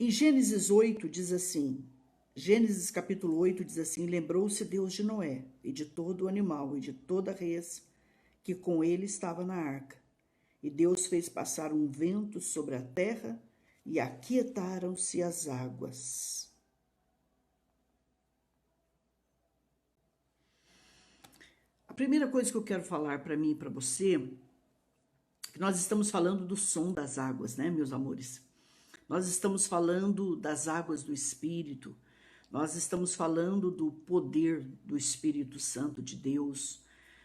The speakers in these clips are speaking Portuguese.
Em Gênesis 8 diz assim, Gênesis capítulo 8 diz assim, lembrou-se Deus de Noé e de todo o animal e de toda a res que com ele estava na arca. E Deus fez passar um vento sobre a terra e aquietaram-se as águas. A primeira coisa que eu quero falar para mim e para você, que nós estamos falando do som das águas, né, meus amores? Nós estamos falando das águas do Espírito, nós estamos falando do poder do Espírito Santo de Deus,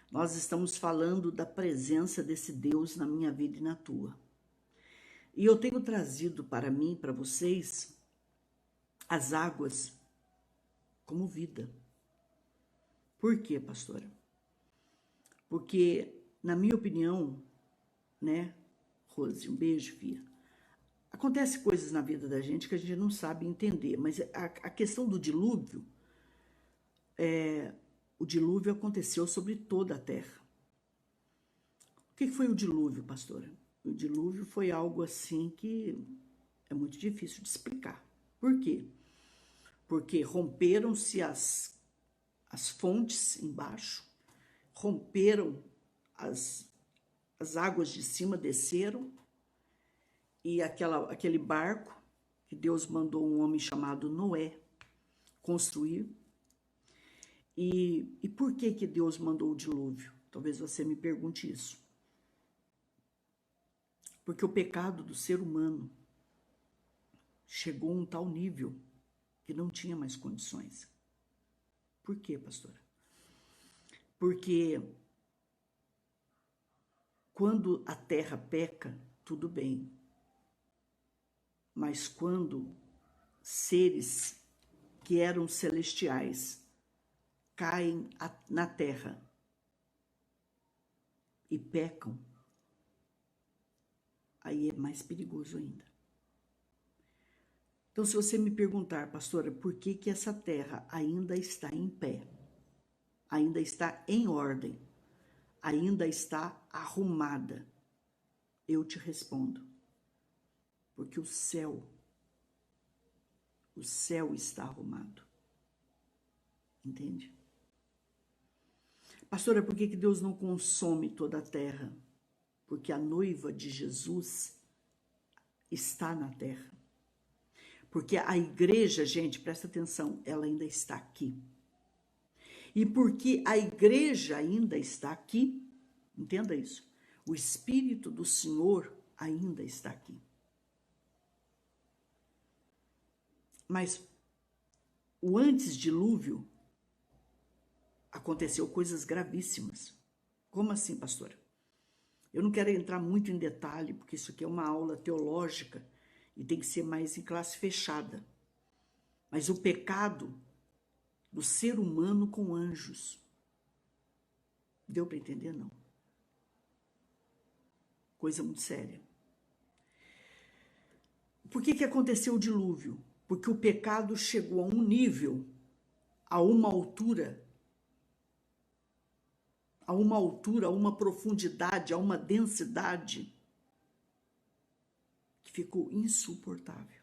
nós estamos falando da presença desse Deus na minha vida e na tua. E eu tenho trazido para mim, para vocês, as águas como vida. Por quê, pastora? Porque, na minha opinião, né, Rose, um beijo, filha. Acontece coisas na vida da gente que a gente não sabe entender, mas a questão do dilúvio, o dilúvio aconteceu sobre toda a terra. O que foi o dilúvio, pastora? O dilúvio foi algo assim que é muito difícil de explicar. Por quê? Porque romperam-se as fontes embaixo, romperam as águas de cima, desceram, e aquele barco que Deus mandou um homem chamado Noé construir. E por que Deus mandou o dilúvio? Talvez você me pergunte isso. Porque o pecado do ser humano chegou a um tal nível que não tinha mais condições. Por quê, pastora? Porque quando a terra peca, tudo bem. Mas quando seres que eram celestiais caem na terra e pecam, aí é mais perigoso ainda. Então, se você me perguntar, pastora, por que essa terra ainda está em pé, ainda está em ordem, ainda está arrumada, eu te respondo, porque o céu está arrumado. Entende? Pastora, por que Deus não consome toda a terra? Porque a noiva de Jesus está na terra. Porque a igreja, gente, presta atenção, ela ainda está aqui. E porque a igreja ainda está aqui, entenda isso, o Espírito do Senhor ainda está aqui. Mas o antes-dilúvio aconteceu coisas gravíssimas. Como assim, pastora? Eu não quero entrar muito em detalhe, porque isso aqui é uma aula teológica e tem que ser mais em classe fechada. Mas o pecado do ser humano com anjos. Deu para entender? Não. Coisa muito séria. Por que aconteceu o dilúvio? Porque o pecado chegou a um nível, a uma altura, a uma profundidade, a uma densidade que ficou insuportável.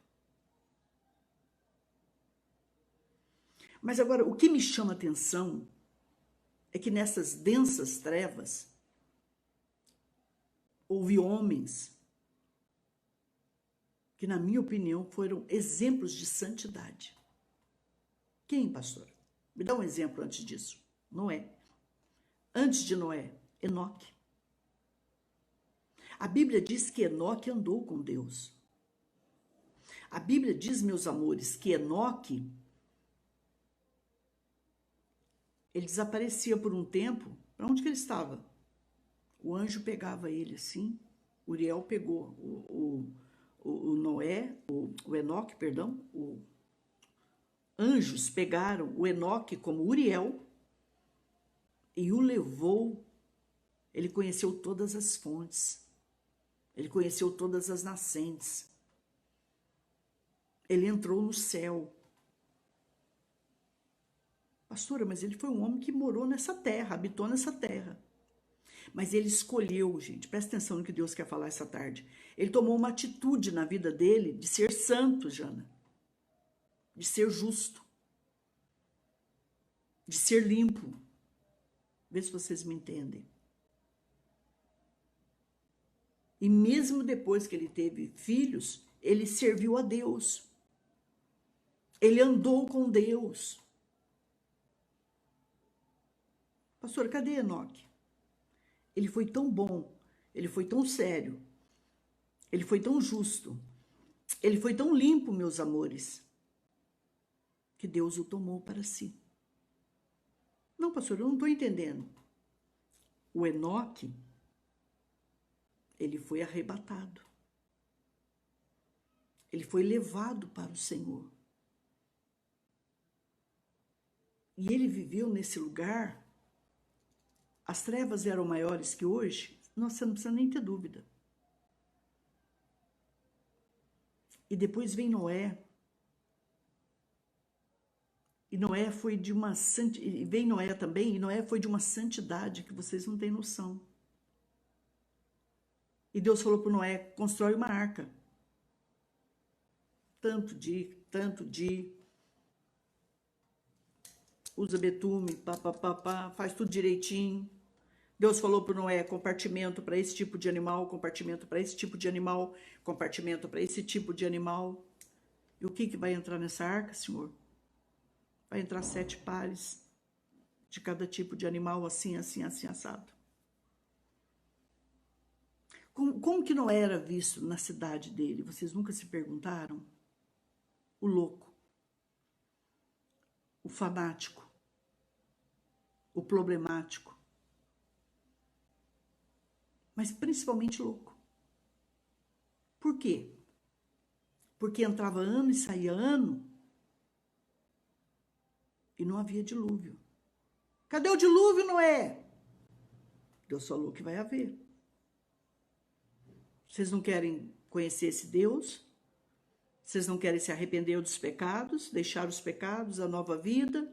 Mas agora, o que me chama a atenção é que nessas densas trevas houve homens que, na minha opinião, foram exemplos de santidade. Quem, pastor? Me dá um exemplo antes disso. Noé. Antes de Noé, Enoque. A Bíblia diz que Enoque andou com Deus. A Bíblia diz, meus amores, que Enoque, ele desaparecia por um tempo. Para onde que ele estava? O anjo pegava ele assim. Uriel pegou o Noé, o Enoque, perdão. Anjos pegaram o Enoque como Uriel e o levou. Ele conheceu todas as fontes. Ele conheceu todas as nascentes. Ele entrou no céu. Pastora, mas ele foi um homem que morou nessa terra, habitou nessa terra. Mas ele escolheu, gente, presta atenção no que Deus quer falar essa tarde. Ele tomou uma atitude na vida dele de ser santo, Jana, de ser justo, de ser limpo. Vê se vocês me entendem. E mesmo depois que ele teve filhos, ele serviu a Deus. Ele andou com Deus. Pastor, cadê Enoque? Ele foi tão bom, ele foi tão sério, ele foi tão justo, ele foi tão limpo, meus amores, que Deus o tomou para si. Não, pastor, eu não estou entendendo. O Enoque, ele foi arrebatado. Ele foi levado para o Senhor. E ele viveu nesse lugar. As trevas eram maiores que hoje? Nossa, você não precisa nem ter dúvida. E depois vem Noé. E Noé foi de uma santidade, e vem Noé também, e Noé foi de uma santidade que vocês não têm noção. E Deus falou para Noé, constrói uma arca. Tanto de, usa betume, faz tudo direitinho. Deus falou para Noé, compartimento para esse tipo de animal, compartimento para esse tipo de animal, compartimento para esse tipo de animal. E o que vai entrar nessa arca, Senhor? Vai entrar 7 pares de cada tipo de animal, assim, assim, assim, assado. Como que Noé era visto na cidade dele? Vocês nunca se perguntaram? O louco, o fanático, o problemático, mas principalmente louco. Por quê? Porque entrava ano e saía ano e não havia dilúvio. Cadê o dilúvio, Noé? Deus falou que vai haver. Vocês não querem conhecer esse Deus? Vocês não querem se arrepender dos pecados, deixar os pecados, a nova vida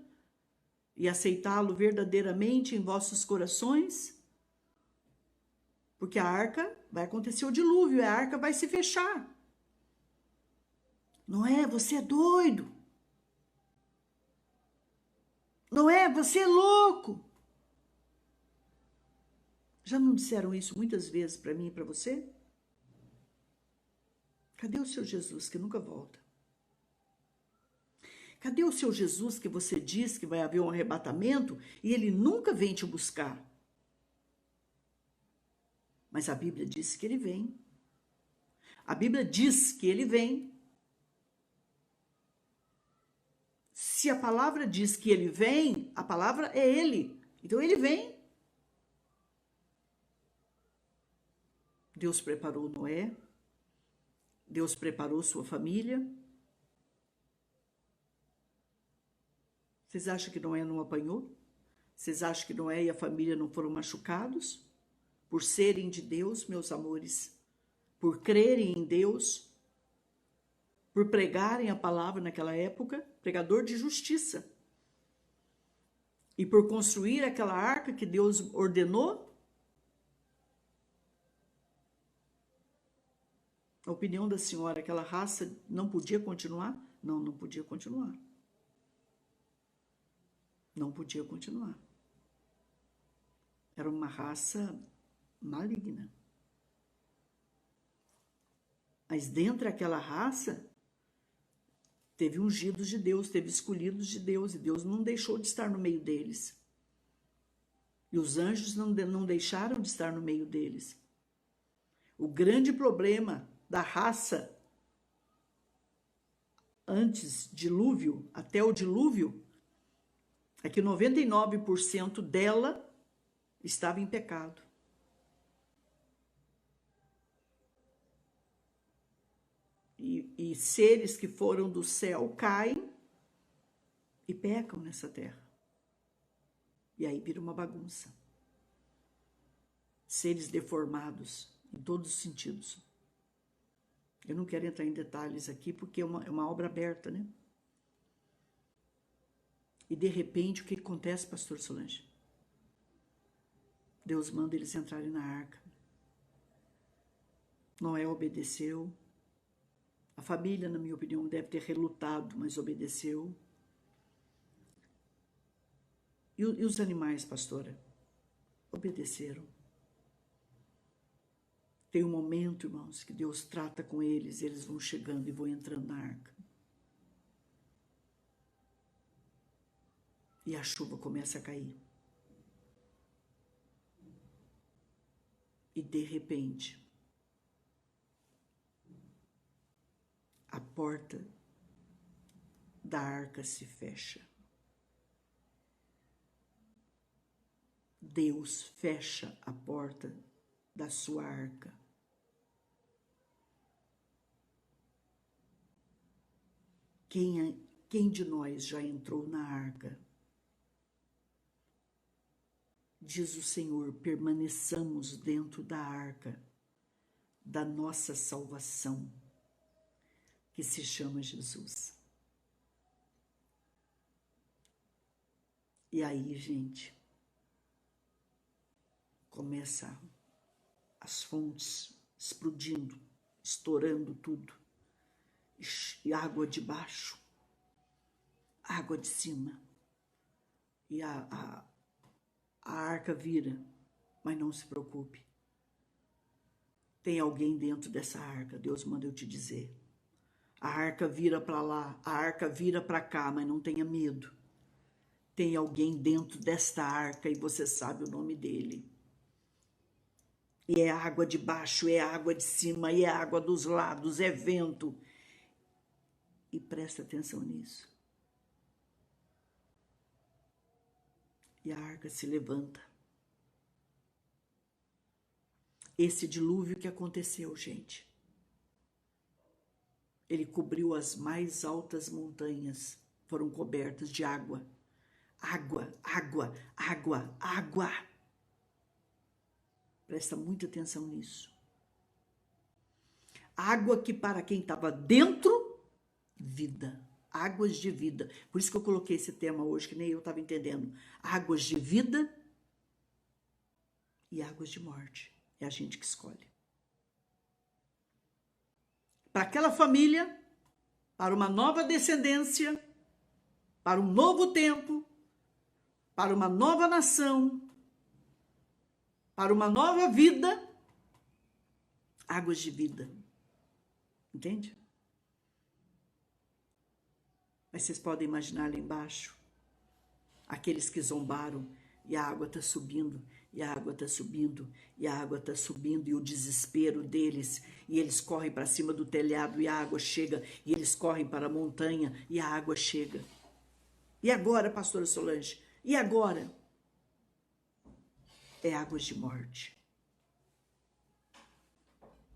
e aceitá-lo verdadeiramente em vossos corações? Porque a arca, vai acontecer o dilúvio, a arca vai se fechar. Noé, você é doido. Noé, você é louco. Já não disseram isso muitas vezes para mim e para você? Cadê o seu Jesus que nunca volta? Cadê o seu Jesus que você diz que vai haver um arrebatamento e ele nunca vem te buscar? Mas a Bíblia diz que ele vem. A Bíblia diz que ele vem. Se a palavra diz que ele vem, a palavra é ele. Então ele vem. Deus preparou Noé. Deus preparou sua família. Vocês acham que Noé não apanhou? Vocês acham que Noé e a família não foram machucados? Por serem de Deus, meus amores, por crerem em Deus, por pregarem a palavra naquela época, pregador de justiça, e por construir aquela arca que Deus ordenou. A opinião da senhora, aquela raça não podia continuar? Não, não podia continuar. Não podia continuar. Era uma raça maligna. Mas dentro daquela raça, teve ungidos de Deus, teve escolhidos de Deus, e Deus não deixou de estar no meio deles. E os anjos não deixaram de estar no meio deles. O grande problema da raça antes dilúvio, até o dilúvio, é que 99% dela estava em pecado. E seres que foram do céu caem e pecam nessa terra. E aí vira uma bagunça. Seres deformados em todos os sentidos. Eu não quero entrar em detalhes aqui porque é uma obra aberta, né? E de repente, o que acontece, pastor Solange? Deus manda eles entrarem na arca. Noé obedeceu. A família, na minha opinião, deve ter relutado, mas obedeceu. E os animais, pastora? Obedeceram. Tem um momento, irmãos, que Deus trata com eles, eles vão chegando e vão entrando na arca. E a chuva começa a cair. E de repente, a porta da arca se fecha. Deus fecha a porta da sua arca. Quem de nós já entrou na arca? Diz o Senhor, permaneçamos dentro da arca da nossa salvação, que se chama Jesus. E aí, gente, começa as fontes explodindo, estourando tudo. E água de baixo, água de cima. E a arca vira, mas não se preocupe. Tem alguém dentro dessa arca, Deus manda eu te dizer. A arca vira para lá, a arca vira para cá, mas não tenha medo. Tem alguém dentro desta arca e você sabe o nome dele. E é água de baixo, é água de cima, e é água dos lados, é vento. E presta atenção nisso. E a arca se levanta. Esse dilúvio que aconteceu, gente, ele cobriu as mais altas montanhas, foram cobertas de água. Água, água, água, água. Presta muita atenção nisso. Água que para quem estava dentro, vida. Águas de vida. Por isso que eu coloquei esse tema hoje, que nem eu estava entendendo. Águas de vida e águas de morte. É a gente que escolhe. Para aquela família, para uma nova descendência, para um novo tempo, para uma nova nação, para uma nova vida, águas de vida. Entende? Mas vocês podem imaginar lá embaixo, aqueles que zombaram, e a água está subindo, e a água está subindo, e a água está subindo, e o desespero deles, e eles correm para cima do telhado, e a água chega, e eles correm para a montanha, e a água chega. E agora, pastora Solange? E agora? É águas de morte.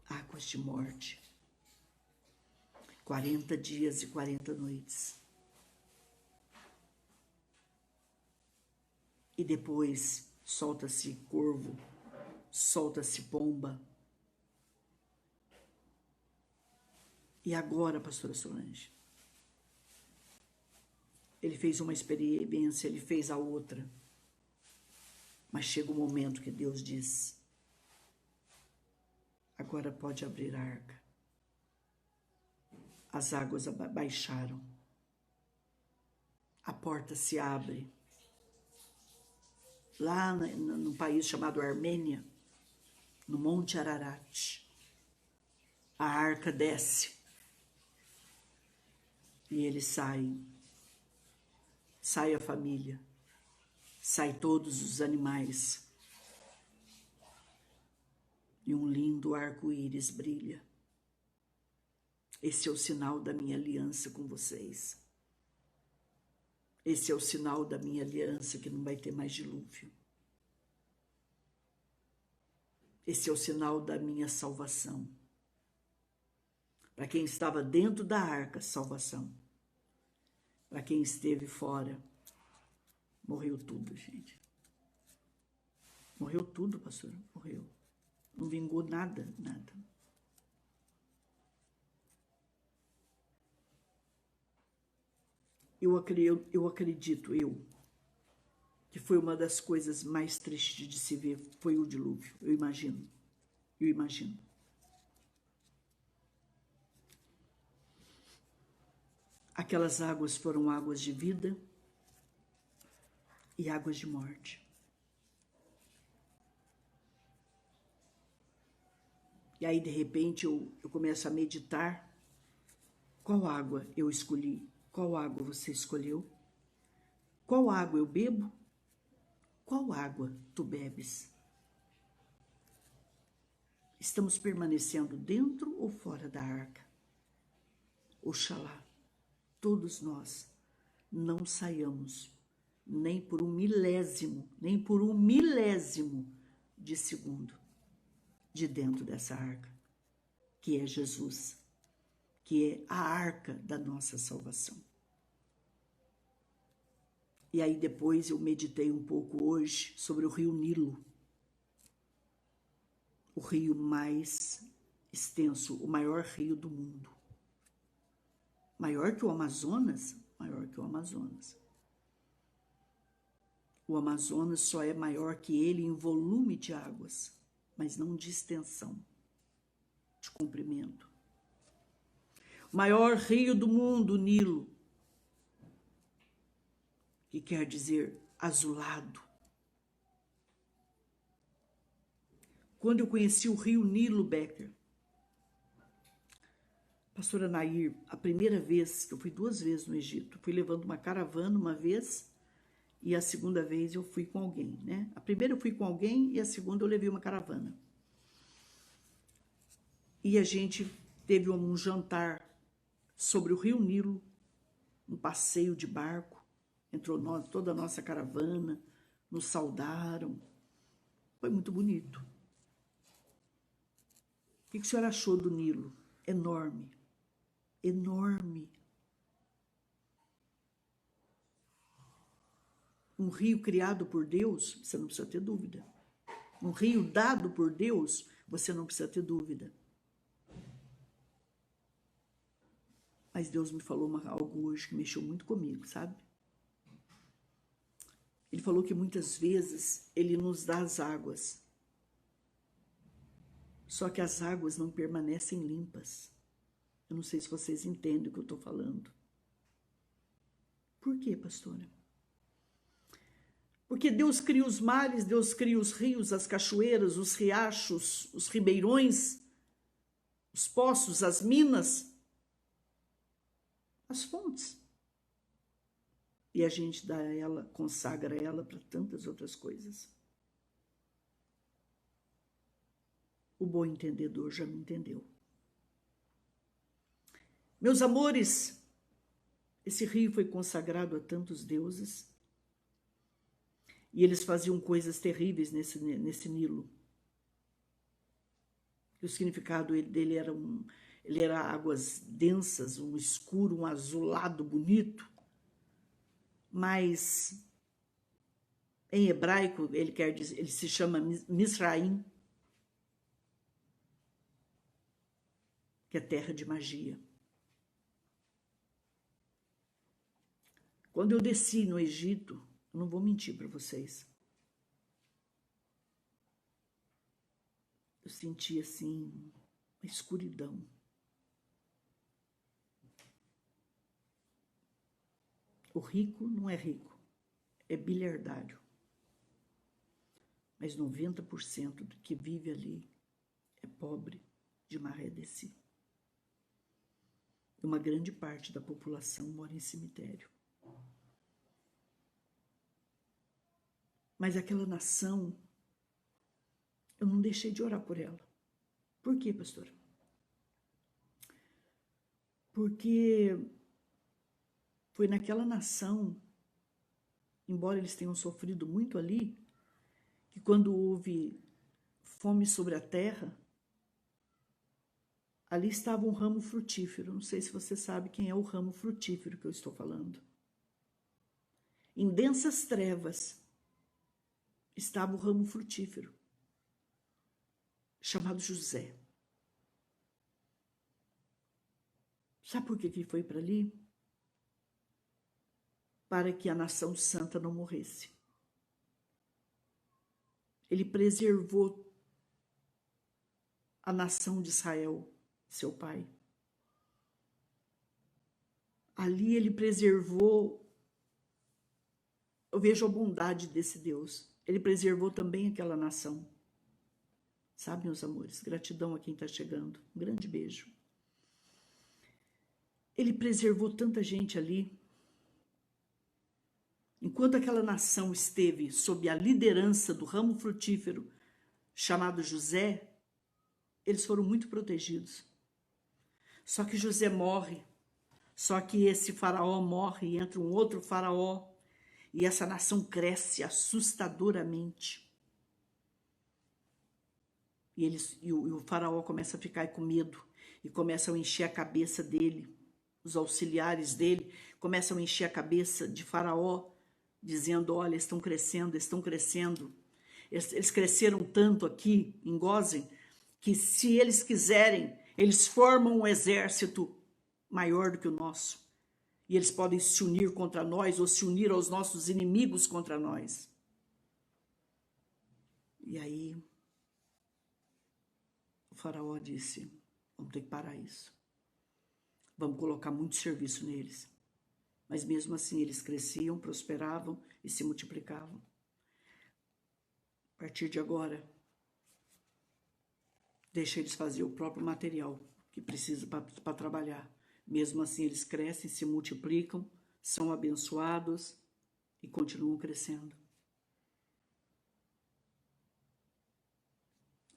Águas de morte. 40 dias e 40 noites. E depois solta-se corvo, solta-se pomba. E agora, pastora Solange? Ele fez uma experiência, ele fez a outra. Mas chega um momento que Deus diz: agora pode abrir a arca. As águas baixaram. A porta se abre. Lá no país chamado Armênia, no Monte Ararat, a arca desce. E eles saem. Sai a família. Sai todos os animais. E um lindo arco-íris brilha. Esse é o sinal da minha aliança com vocês. Esse é o sinal da minha aliança, que não vai ter mais dilúvio. Esse é o sinal da minha salvação. Para quem estava dentro da arca, salvação. Para quem esteve fora, morreu tudo, gente. Morreu tudo, pastor. Morreu. Não vingou nada, nada. Eu acredito, que foi uma das coisas mais tristes de se ver, foi o dilúvio, eu imagino. Eu imagino. Aquelas águas foram águas de vida e águas de morte. E aí, de repente, eu começo a meditar. Qual água eu escolhi? Qual água você escolheu? Qual água eu bebo? Qual água tu bebes? Estamos permanecendo dentro ou fora da arca? Oxalá, todos nós não saiamos nem por um milésimo de segundo de dentro dessa arca, que é Jesus, que é a arca da nossa salvação. E aí depois eu meditei um pouco hoje sobre o rio Nilo, o rio mais extenso, o maior rio do mundo. Maior que o Amazonas? Maior que o Amazonas. O Amazonas só é maior que ele em volume de águas, mas não de extensão, de comprimento. O maior rio do mundo, o Nilo, que quer dizer azulado. Quando eu conheci o rio Nilo, Becker, pastora Nair, a primeira vez, que eu fui 2 vezes no Egito, fui levando uma caravana uma vez, e a segunda vez eu fui com alguém, né? A primeira eu fui com alguém e a segunda eu levei uma caravana. E a gente teve um jantar sobre o rio Nilo, um passeio de barco, entrou toda a nossa caravana, nos saudaram. Foi muito bonito. O que o senhor achou do Nilo? Enorme, enorme. Um rio criado por Deus, você não precisa ter dúvida. Um rio dado por Deus, você não precisa ter dúvida. Mas Deus me falou algo hoje que mexeu muito comigo, sabe? Ele falou que muitas vezes Ele nos dá as águas, só que as águas não permanecem limpas. Eu não sei se vocês entendem o que eu estou falando. Por quê, pastora? Porque Deus cria os mares, Deus cria os rios, as cachoeiras, os riachos, os ribeirões, os poços, as minas, as fontes. E a gente dá ela, consagra ela para tantas outras coisas. O bom entendedor já me entendeu. Meus amores, esse rio foi consagrado a tantos deuses e eles faziam coisas terríveis nesse Nilo. E o significado dele era ele era águas densas, um escuro, um azulado bonito, mas em hebraico ele quer dizer, ele se chama Misraim, que é terra de magia. Quando eu desci no Egito, eu não vou mentir para vocês, eu senti assim uma escuridão. O rico não é rico, é bilhardário. Mas 90% do que vive ali é pobre de maré de si. E uma grande parte da população mora em cemitério. Mas aquela nação, eu não deixei de orar por ela. Por quê, pastor? Porque foi naquela nação, embora eles tenham sofrido muito ali, que quando houve fome sobre a terra, ali estava um ramo frutífero. Não sei se você sabe quem é o ramo frutífero que eu estou falando. Em densas trevas estava o ramo frutífero, chamado José. Sabe por que ele foi para ali? Para que a nação santa não morresse. Ele preservou a nação de Israel, seu pai. Ali ele preservou, eu vejo a bondade desse Deus. Ele preservou também aquela nação. Sabe, meus amores, gratidão a quem está chegando. Um grande beijo. Ele preservou tanta gente ali. Enquanto aquela nação esteve sob a liderança do ramo frutífero chamado José, eles foram muito protegidos. Só que José morre. Só que esse faraó morre e entra um outro faraó. E essa nação cresce assustadoramente. E o faraó começa a ficar com medo. E começam a encher a cabeça dele. Os auxiliares dele começam a encher a cabeça de faraó, dizendo, olha, estão crescendo, estão crescendo. Eles cresceram tanto aqui em Gósen, que se eles quiserem, eles formam um exército maior do que o nosso. E eles podem se unir contra nós ou se unir aos nossos inimigos contra nós. E aí, o faraó disse, vamos ter que parar isso. Vamos colocar muito serviço neles. Mas mesmo assim, eles cresciam, prosperavam e se multiplicavam. A partir de agora, deixa eles fazer o próprio material que precisa para trabalhar. Mesmo assim, eles crescem, se multiplicam, são abençoados e continuam crescendo.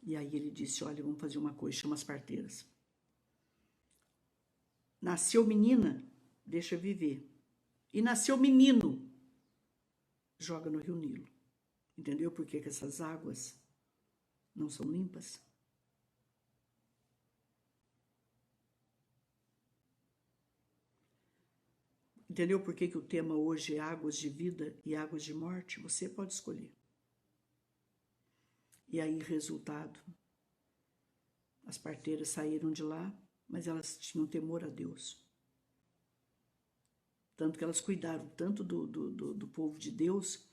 E aí ele disse, olha, vamos fazer uma coisa, chama as parteiras. Nasceu menina, deixa viver. E nasceu menino, joga no Rio Nilo. Entendeu por que essas águas não são limpas? Entendeu por que o tema hoje é águas de vida e águas de morte? Você pode escolher. E aí, resultado, as parteiras saíram de lá, mas elas tinham temor a Deus. Tanto que elas cuidaram tanto do povo de Deus,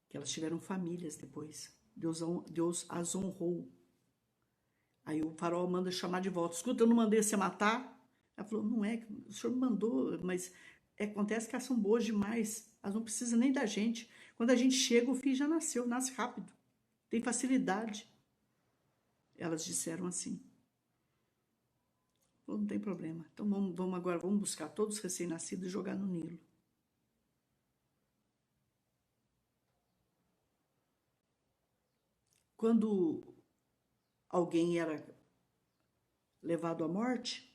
que elas tiveram famílias depois. Deus as honrou. Aí o faraó manda chamar de volta. Escuta, eu não mandei você matar? Ela falou, não é, o senhor me mandou, mas acontece que elas são boas demais. Elas não precisam nem da gente. Quando a gente chega, o filho já nasceu, nasce rápido. Tem facilidade. Elas disseram assim. Não tem problema. Então vamos agora, vamos buscar todos os recém-nascidos e jogar no Nilo. Quando alguém era levado à morte,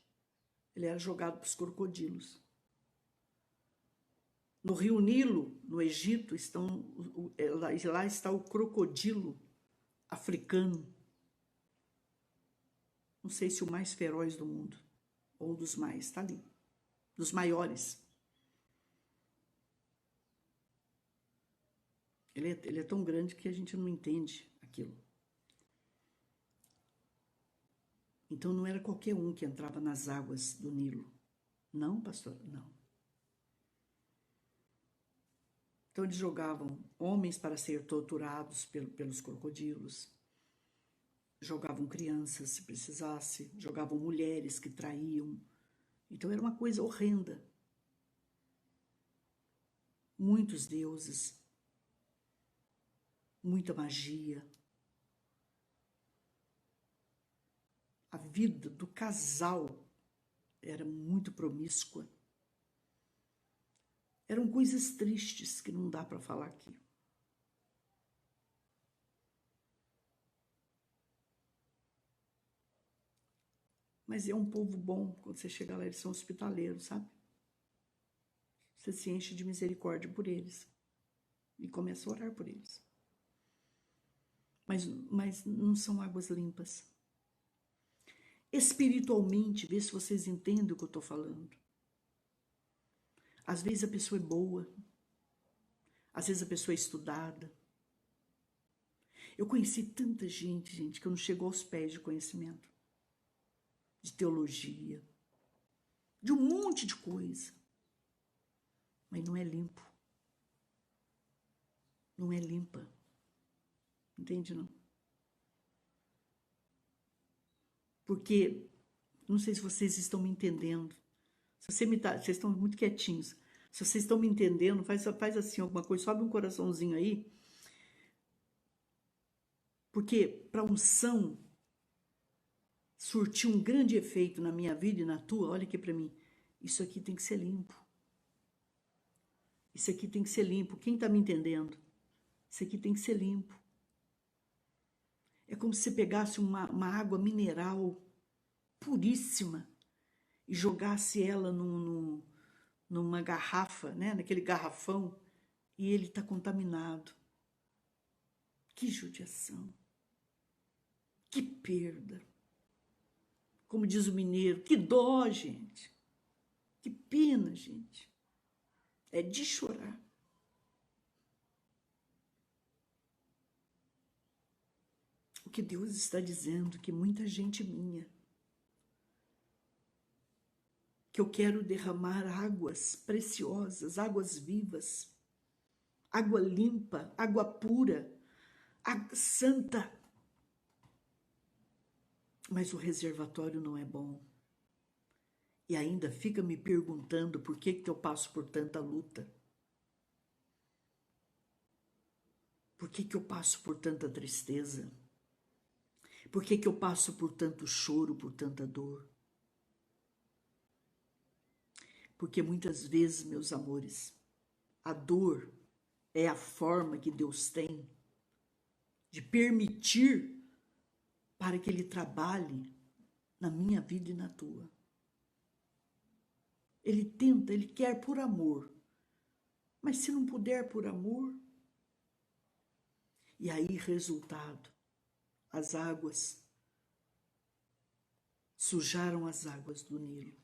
ele era jogado para os crocodilos. No rio Nilo, no Egito, lá está o crocodilo africano. Não sei se o mais feroz do mundo, ou um dos mais, está ali, dos maiores. Ele é tão grande que a gente não entende aquilo. Então não era qualquer um que entrava nas águas do Nilo. Não, pastor, não. Então eles jogavam homens para ser torturados pelos crocodilos, jogavam crianças se precisasse, jogavam mulheres que traíam. Então era uma coisa horrenda. Muitos deuses, muita magia. A vida do casal era muito promíscua. Eram coisas tristes que não dá para falar aqui. Mas é um povo bom, quando você chega lá, eles são hospitaleiros, sabe? Você se enche de misericórdia por eles e começa a orar por eles. Mas não são águas limpas. Espiritualmente, vê se vocês entendem o que eu estou falando. Às vezes a pessoa é boa, às vezes a pessoa é estudada. Eu conheci tanta gente, que eu não chego aos pés de conhecimento, de teologia, de um monte de coisa. Mas não é limpo. Não é limpa. Entende, não? Porque, não sei se vocês estão me entendendo. Se você vocês estão muito quietinhos. Se vocês estão me entendendo, faz assim alguma coisa, sobe um coraçãozinho aí. Porque para unção surtir um grande efeito na minha vida e na tua, olha aqui para mim. Isso aqui tem que ser limpo. Isso aqui tem que ser limpo. Quem está me entendendo? Isso aqui tem que ser limpo. É como se você pegasse uma água mineral puríssima e jogasse ela numa garrafa, né? Naquele garrafão, e ele está contaminado. Que judiação. Que perda. Como diz o mineiro, que dó, gente. Que pena, gente. É de chorar. O que Deus está dizendo, que muita gente minha, que eu quero derramar águas preciosas, águas vivas, água limpa, água pura, água santa. Mas o reservatório não é bom. E ainda fica me perguntando por que eu passo por tanta luta. Por que eu passo por tanta tristeza? Por que eu passo por tanto choro, por tanta dor? Porque muitas vezes, meus amores, a dor é a forma que Deus tem de permitir para que Ele trabalhe na minha vida e na tua. Ele tenta, Ele quer por amor. Mas se não puder por amor, e aí resultado, as águas sujaram as águas do Nilo.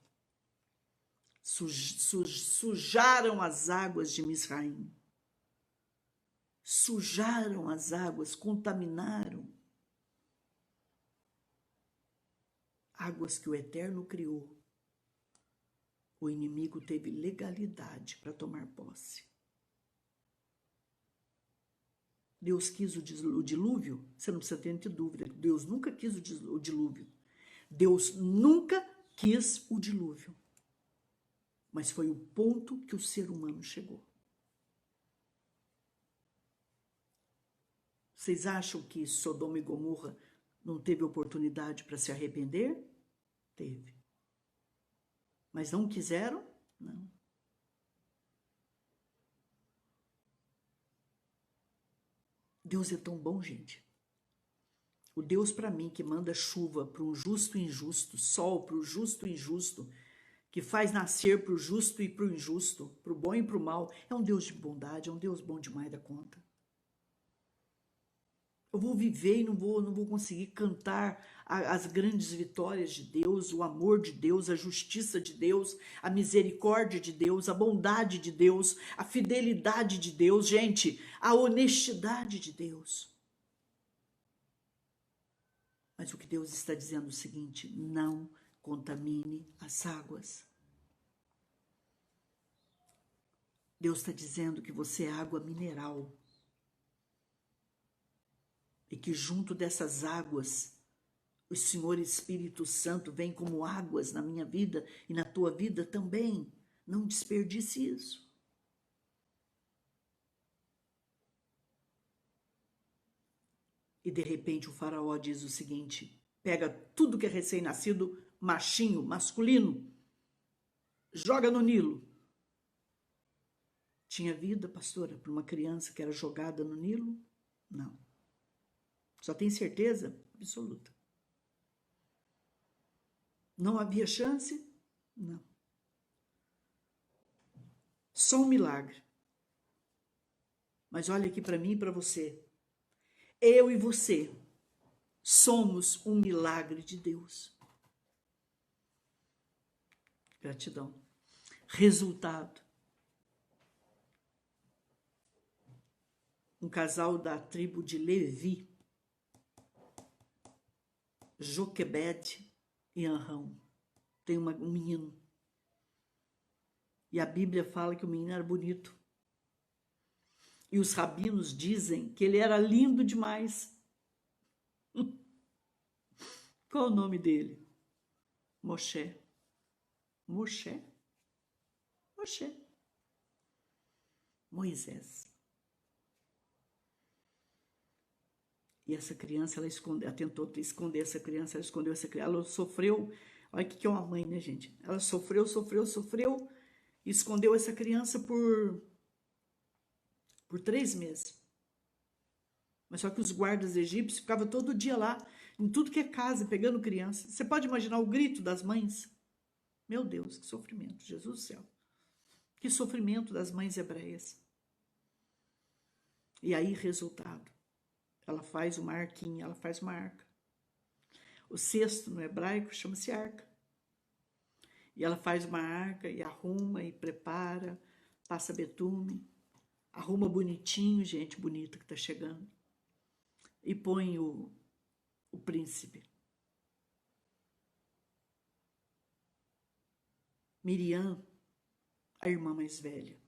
Sujaram as águas de Misraim. Sujaram as águas, contaminaram. Águas que o Eterno criou. O inimigo teve legalidade para tomar posse. Deus quis o dilúvio? Você não precisa ter dúvida. Deus nunca quis o dilúvio. Deus nunca quis o dilúvio. Mas foi o ponto que o ser humano chegou. Vocês acham que Sodoma e Gomorra não teve oportunidade para se arrepender? Teve. Mas não quiseram? Não. Deus é tão bom, gente. O Deus para mim que manda chuva para um justo e injusto, sol para o justo e injusto, que faz nascer para o justo e para o injusto, para o bom e para o mal, é um Deus de bondade, é um Deus bom demais da conta. Eu vou viver e não vou conseguir cantar as grandes vitórias de Deus, o amor de Deus, a justiça de Deus, a misericórdia de Deus, a bondade de Deus, a fidelidade de Deus, gente, a honestidade de Deus. Mas o que Deus está dizendo é o seguinte: não contamine as águas. Deus está dizendo que você é água mineral. E que junto dessas águas, o Senhor Espírito Santo vem como águas na minha vida e na tua vida também. Não desperdice isso. E de repente o faraó diz o seguinte: pega tudo que é recém-nascido, machinho, masculino, joga no Nilo. Tinha vida, pastora, para uma criança que era jogada no Nilo? Não. Só tem certeza absoluta. Não havia chance? Não. Só um milagre. Mas olha aqui para mim e para você. Eu e você somos um milagre de Deus. Gratidão. Resultado. Um casal da tribo de Levi, Joquebede e Anrão. Tem um menino. E a Bíblia fala que o menino era bonito. E os rabinos dizem que ele era lindo demais. Qual o nome dele? Moshe. Moshe? Moshe. Moisés. E essa criança, ela tentou esconder essa criança, ela escondeu essa criança, ela sofreu. Olha o que é uma mãe, né, gente? Ela sofreu, e escondeu essa criança por 3 meses. Mas só que os guardas egípcios ficavam todo dia lá, em tudo que é casa, pegando criança. Você pode imaginar o grito das mães? Meu Deus, que sofrimento, Jesus do céu. Que sofrimento das mães hebreias. E aí, resultado, ela faz uma arquinha, ela faz uma arca. O cesto no hebraico chama-se arca. E ela faz uma arca e arruma e prepara, passa betume, arruma bonitinho, gente bonita que está chegando, e põe o príncipe. Miriam, a irmã mais velha.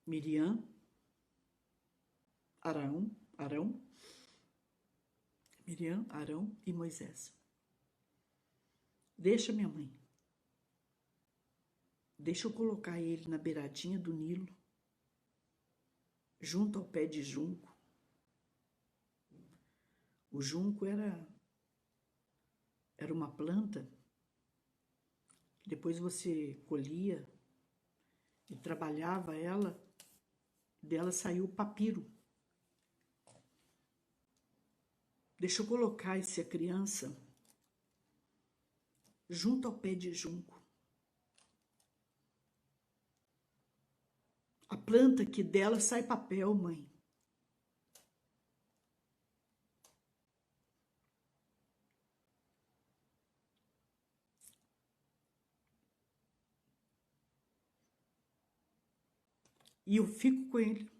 Miriam, Arão, Miriam, Arão e Moisés. Deixa minha mãe. Deixa eu colocar ele na beiradinha do Nilo, junto ao pé de junco. O junco era uma planta que depois você colhia e trabalhava ela, dela saiu o papiro. Deixa eu colocar essa criança junto ao pé de junco. A planta que dela sai papel, mãe. E eu fico com ele.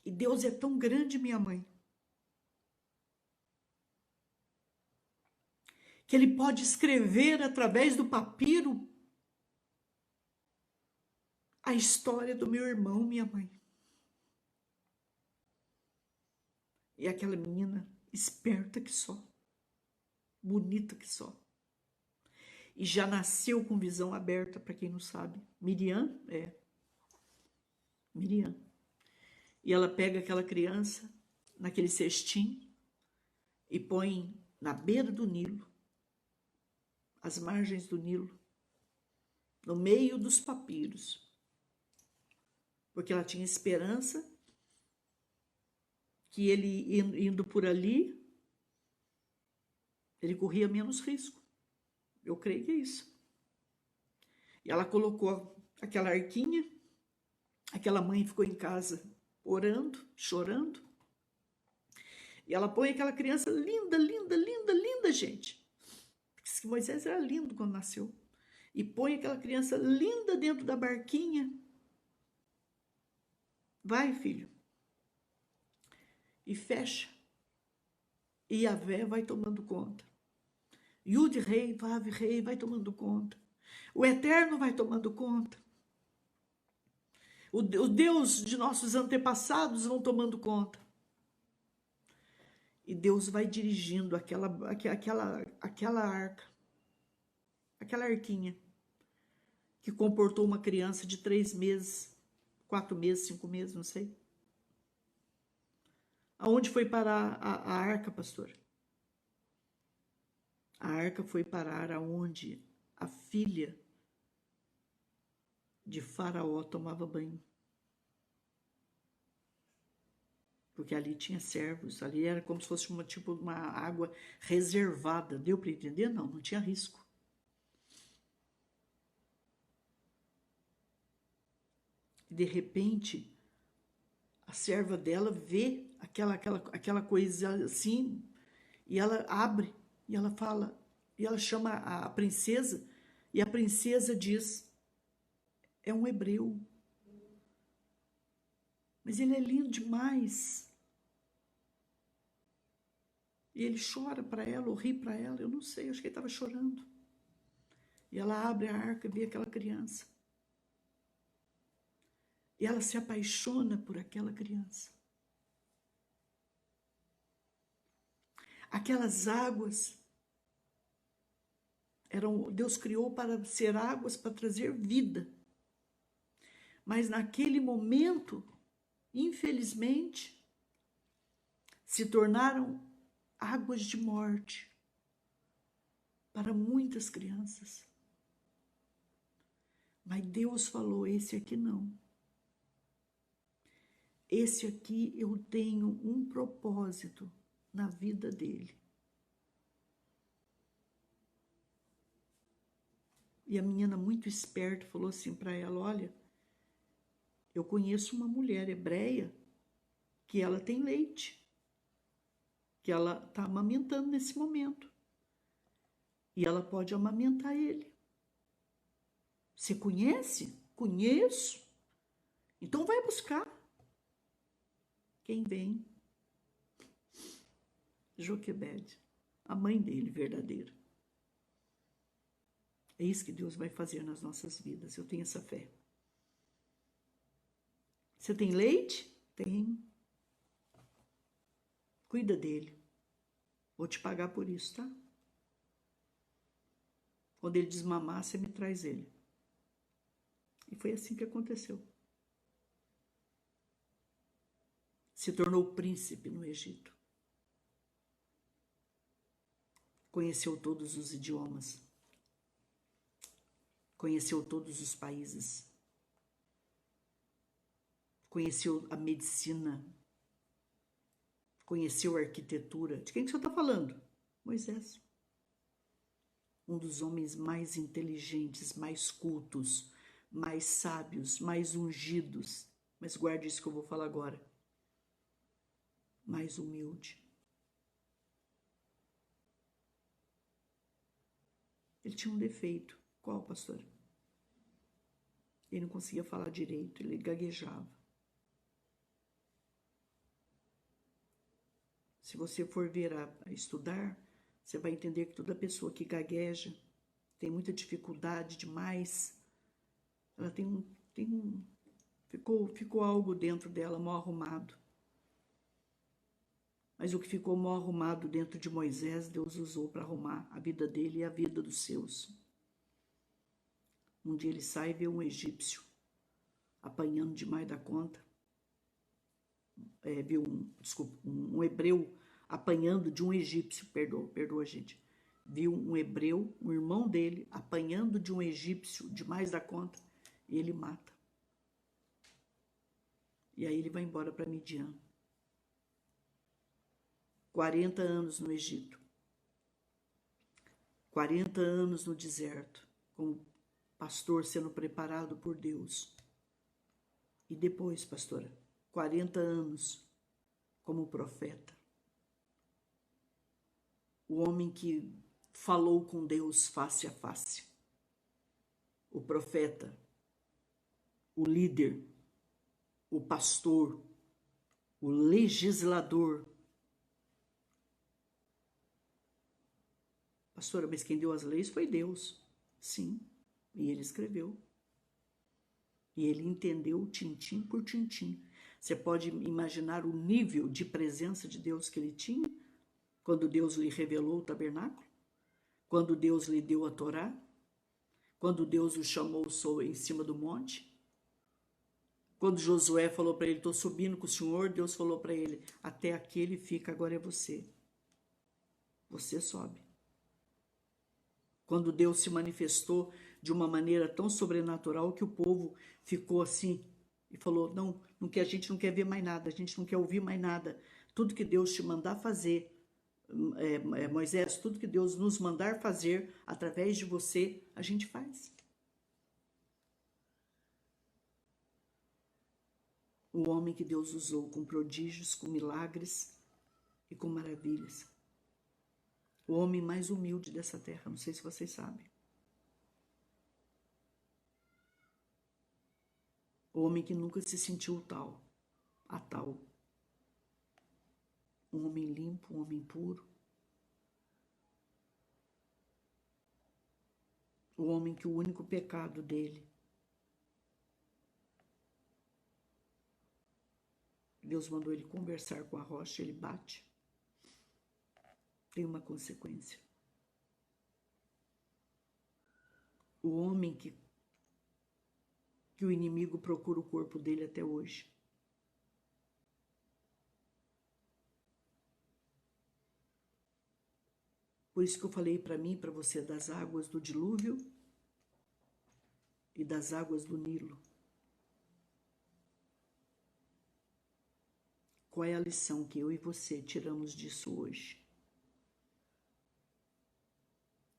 E Deus é tão grande, minha mãe, que ele pode escrever através do papiro a história do meu irmão, minha mãe. E aquela menina esperta que só, bonita que só. E já nasceu com visão aberta, para quem não sabe. Miriam. E ela pega aquela criança naquele cestinho e põe na beira do Nilo, às margens do Nilo, no meio dos papiros, porque ela tinha esperança que ele indo por ali, ele corria menos risco. Eu creio que é isso. E ela colocou aquela arquinha, aquela mãe ficou em casa orando, chorando, e ela põe aquela criança linda, gente. Diz que Moisés era lindo quando nasceu. E põe aquela criança linda dentro da barquinha. Vai, filho. E fecha. E Yahvé vai tomando conta. Yud Rei, Vav Rei vai tomando conta. O Eterno vai tomando conta. O Deus de nossos antepassados vão tomando conta. E Deus vai dirigindo aquela arca, aquela arquinha, que comportou uma criança de 3 meses, 4 meses, 5 meses, não sei. Aonde foi parar a arca, pastor? A arca foi parar aonde a filha de Faraó tomava banho. Porque ali tinha servos, ali era como se fosse uma água reservada. Deu para entender? Não, não tinha risco. E de repente, a serva dela vê aquela coisa assim, e ela abre, e ela fala, e ela chama a princesa, e a princesa diz, é um hebreu. Mas ele é lindo demais. E ele chora para ela, ou ri para ela, eu não sei, acho que ele estava chorando. E ela abre a arca e vê aquela criança. E ela se apaixona por aquela criança. Aquelas águas Deus criou para ser águas para trazer vida. Mas naquele momento, infelizmente, se tornaram águas de morte para muitas crianças. Mas Deus falou: esse aqui não. Esse aqui eu tenho um propósito na vida dele. E a menina, muito esperta, falou assim para ela: olha, eu conheço uma mulher hebreia que ela tem leite, que ela está amamentando nesse momento. E ela pode amamentar ele. Você conhece? Conheço. Então vai buscar. Quem vem? Joquebede, a mãe dele verdadeira. É isso que Deus vai fazer nas nossas vidas. Eu tenho essa fé. Você tem leite? Tem. Cuida dele. Vou te pagar por isso, tá? Quando ele desmamar, você me traz ele. E foi assim que aconteceu. Se tornou príncipe no Egito. Conheceu todos os idiomas. Conheceu todos os países. Conheceu a medicina. Conheceu a arquitetura. De quem que o senhor está falando? Moisés. Um dos homens mais inteligentes, mais cultos, mais sábios, mais ungidos. Mas guarde isso que eu vou falar agora. Mais humilde. Ele tinha um defeito. Qual, pastor? Ele não conseguia falar direito, ele gaguejava. Se você for ver a estudar, você vai entender que toda pessoa que gagueja tem muita dificuldade demais. Ela ficou algo dentro dela mal arrumado. Mas o que ficou mal arrumado dentro de Moisés, Deus usou para arrumar a vida dele e a vida dos seus. Um dia ele sai e vê um egípcio apanhando demais da conta. Viu um hebreu apanhando de um egípcio, perdoa gente. Viu um hebreu, um irmão dele, apanhando de um egípcio demais da conta, e ele mata. E aí ele vai embora para Midian. 40 anos no Egito. 40 anos no deserto, como pastor sendo preparado por Deus. E depois, pastora, 40 anos como profeta. O homem que falou com Deus face a face. O profeta, o líder, o pastor, o legislador. Pastora, mas quem deu as leis foi Deus. Sim, e ele escreveu. E ele entendeu tintim por tintim. Você pode imaginar o nível de presença de Deus que ele tinha quando Deus lhe revelou o tabernáculo? Quando Deus lhe deu a Torá? Quando Deus o chamou em cima do monte? Quando Josué falou para ele: estou subindo com o Senhor, Deus falou para ele: até aqui ele fica, agora é você. Você sobe. Quando Deus se manifestou de uma maneira tão sobrenatural que o povo ficou assim e falou: não, a gente não quer ver mais nada, a gente não quer ouvir mais nada. Tudo que Deus te mandar fazer, Moisés, tudo que Deus nos mandar fazer através de você, a gente faz. O homem que Deus usou com prodígios, com milagres e com maravilhas. O homem mais humilde dessa terra, não sei se vocês sabem. O homem que nunca se sentiu a tal. Um homem limpo, um homem puro. O homem que o único pecado dele, Deus mandou ele conversar com a rocha, ele bate. Tem uma consequência. O homem que o inimigo procura o corpo dele até hoje. Por isso que eu falei para mim e para você das águas do dilúvio e das águas do Nilo. Qual é a lição que eu e você tiramos disso hoje?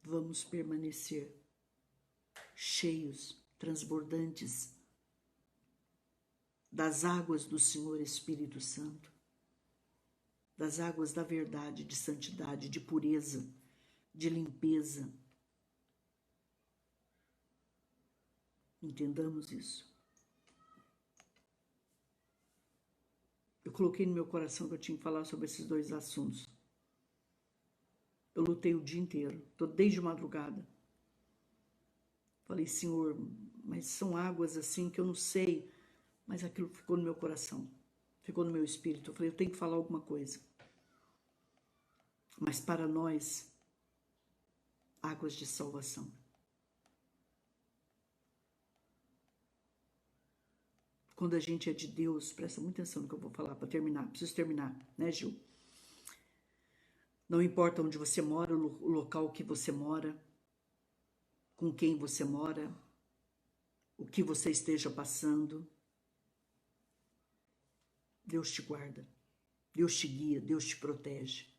Vamos permanecer cheios, transbordantes das águas do Senhor Espírito Santo, das águas da verdade, de santidade, de pureza, de limpeza. Entendamos isso. Eu coloquei no meu coração que eu tinha que falar sobre esses dois assuntos. Eu lutei o dia inteiro, desde madrugada. Falei, Senhor, mas são águas assim que eu não sei, mas aquilo ficou no meu coração, ficou no meu espírito. Eu falei, eu tenho que falar alguma coisa. Mas para nós, águas de salvação. Quando a gente é de Deus, presta muita atenção no que eu vou falar para terminar. Preciso terminar, né, Gil? Não importa onde você mora, o local que você mora, com quem você mora, o que você esteja passando. Deus te guarda, Deus te guia, Deus te protege.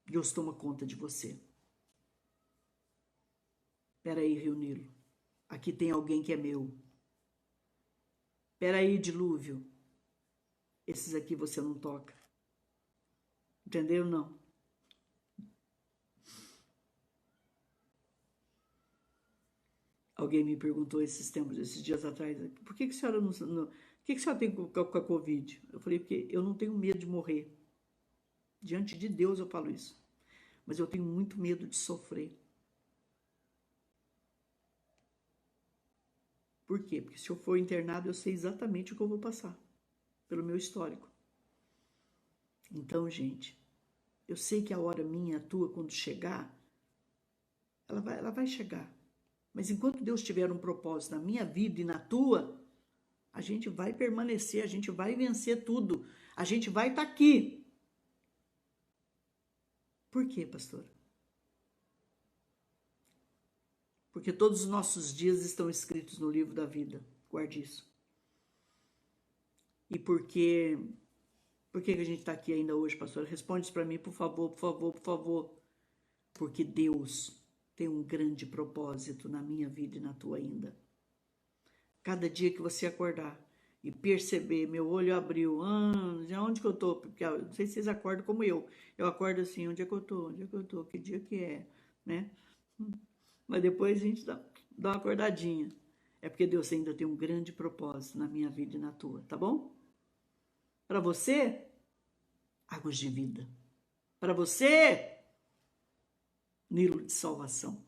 Deus toma conta de você. Espera aí, Rio Nilo. Aqui tem alguém que é meu. Espera aí, dilúvio. Esses aqui você não toca. Entendeu? Não. Alguém me perguntou esses dias atrás, por que a senhora não por que a senhora tem com a Covid? Eu falei, porque eu não tenho medo de morrer. Diante de Deus eu falo isso. Mas eu tenho muito medo de sofrer. Por quê? Porque se eu for internado, eu sei exatamente o que eu vou passar, pelo meu histórico. Então, gente, eu sei que a hora minha, a tua, quando chegar, ela vai chegar. Mas enquanto Deus tiver um propósito na minha vida e na tua, a gente vai permanecer, a gente vai vencer tudo. A gente vai estar aqui. Por quê, pastora? Porque todos os nossos dias estão escritos no livro da vida. Guarde isso. E por que a gente está aqui ainda hoje, pastora? Responde isso para mim, por favor, por favor, por favor. Porque Deus tem um grande propósito na minha vida e na tua ainda. Cada dia que você acordar e perceber, meu olho abriu, onde que eu tô? Porque não sei se vocês acordam como eu acordo assim, onde é que eu tô? Onde é que eu tô? Que dia que é? Né? Mas depois a gente dá uma acordadinha. É porque Deus ainda tem um grande propósito na minha vida e na tua, tá bom? Para você, águas de vida. Para você, Nilo de salvação.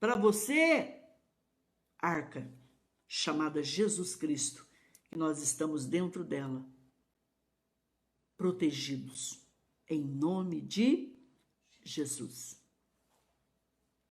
Para você, arca chamada Jesus Cristo, que nós estamos dentro dela, protegidos, em nome de Jesus.